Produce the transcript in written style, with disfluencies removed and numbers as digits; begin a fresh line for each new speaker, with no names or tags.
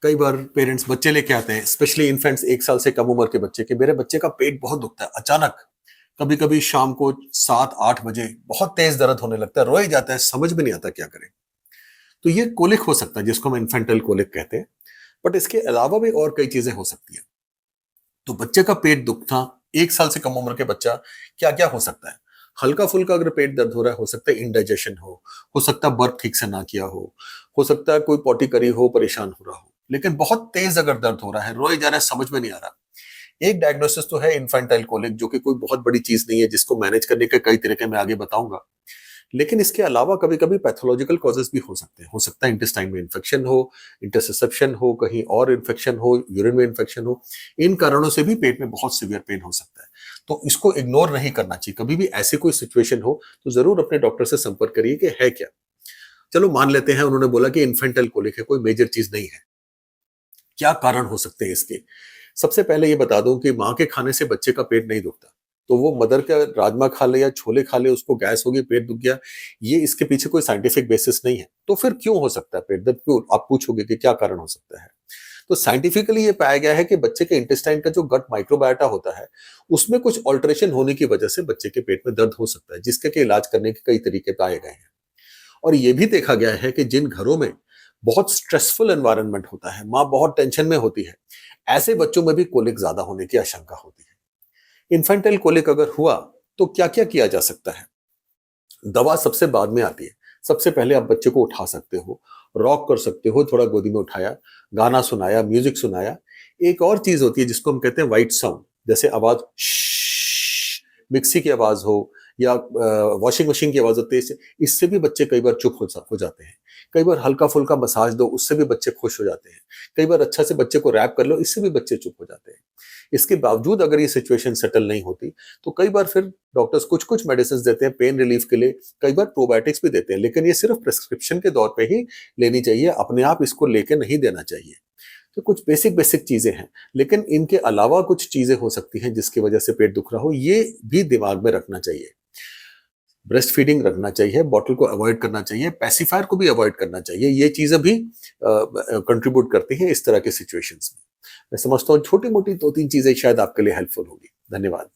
कई बार पेरेंट्स बच्चे लेके आते हैं, स्पेशली इन्फेंट्स, 1 साल से कम उम्र के बच्चे के, मेरे बच्चे का पेट बहुत दुखता है अचानक, कभी कभी शाम को 7-8 बजे बहुत तेज दर्द होने लगता है, रोए जाता है, समझ में नहीं आता क्या करें। तो ये कोलिक हो सकता है जिसको हम इन्फेंटल कोलिक कहते हैं। बट इसके अलावा भी और कई चीजें हो सकती है। तो बच्चे का पेट दुखना, 1 साल से कम उम्र के बच्चा, क्या क्या हो सकता है? हल्का फुल्का अगर पेट दर्द हो रहा है, हो सकता है इंडाइजेशन हो सकता है बर्प ठीक से ना किया हो सकता है कोई पॉटी करी हो, परेशान हो रहा हो। लेकिन बहुत तेज अगर दर्द हो रहा है, रोए जा रहा है, समझ में नहीं आ रहा, एक डायग्नोसिस तो है इन्फेंटाइल कोलिक, जो कि कोई बहुत बड़ी चीज नहीं है, जिसको मैनेज करने के कई तरीके मैं आगे बताऊंगा। लेकिन इसके अलावा कभी कभी पैथोलॉजिकल कॉजेस भी हो सकते हैं। हो सकता है इंटेस्टाइन में इन्फेक्शन हो, इंटरसेप्शन हो, कहीं और इन्फेक्शन हो, यूरिन में इन्फेक्शन हो। इन कारणों से भी पेट में बहुत सीवियर पेन हो सकता है। तो इसको इग्नोर नहीं करना चाहिए। कभी भी ऐसी कोई सिचुएशन हो तो जरूर अपने डॉक्टर से संपर्क करिए कि है क्या। चलो मान लेते हैं उन्होंने बोला कि इन्फेंटल कोलिक है, कोई मेजर चीज नहीं है। क्या कारण हो सकते हैं इसके? सबसे पहले ये बता दूं कि माँ के खाने से बच्चे का पेट नहीं दुखता। तो वो मदर का राजमा खा ले या छोले खा ले, उसको गैस हो गई, पेट दुख गया, ये इसके पीछे कोई साइंटिफिक बेसिस नहीं है। तो फिर क्यों हो सकता है पेट दर्द? क्यों, आप पूछोगे कि क्या कारण हो सकता है? तो साइंटिफिकली ये पाया गया है कि बच्चे के इंटेस्टाइन का जो गट माइक्रोबायोटा होता है, उसमें कुछ ऑल्टरेशन होने की वजह से बच्चे के पेट में दर्द हो सकता है, जिसके के इलाज करने के कई तरीके पाए गए हैं। और ये भी देखा गया है कि जिन घरों में बहुत स्ट्रेसफुल एनवायरनमेंट होता है, माँ बहुत टेंशन में होती है, ऐसे बच्चों में भी कोलिक ज्यादा होने की आशंका होती है। इन्फेंटाइल कोलिक अगर हुआ तो क्या क्या किया जा सकता है? दवा सबसे बाद में आती है। सबसे पहले आप बच्चे को उठा सकते हो, रॉक कर सकते हो, थोड़ा गोदी में उठाया, गाना सुनाया, म्यूजिक सुनाया। एक और चीज होती है जिसको हम कहते हैं व्हाइट साउंड, जैसे आवाज मिक्सी की आवाज हो या वॉशिंग मशीन की आवाज होती है, इससे भी बच्चे कई बार चुप हो जाते हैं। कई बार हल्का फुल्का मसाज दो, उससे भी बच्चे खुश हो जाते हैं। कई बार अच्छा से बच्चे को रैप कर लो, इससे भी बच्चे चुप हो जाते हैं। इसके बावजूद अगर ये सिचुएशन सेटल नहीं होती तो कई बार फिर डॉक्टर्स कुछ कुछ मेडिसिन देते हैं पेन रिलीफ के लिए, कई बार प्रोबायोटिक्स भी देते हैं, लेकिन ये सिर्फ प्रिस्क्रिप्शन के दौर पे ही लेनी चाहिए, अपने आप इसको लेके नहीं देना चाहिए। तो कुछ बेसिक बेसिक चीजें हैं, लेकिन इनके अलावा कुछ चीजें हो सकती हैं जिसकी वजह से पेट दुख रहा हो, ये भी दिमाग में रखना चाहिए। ब्रेस्ट फीडिंग रखना चाहिए, बॉटल को अवॉइड करना चाहिए, पेसिफायर को भी अवॉइड करना चाहिए। ये चीजें भी कंट्रीब्यूट करती हैं इस तरह के सिचुएशंस में। मैं समझता हूँ छोटी मोटी 2-3 चीजें शायद आपके लिए हेल्पफुल होगी। धन्यवाद।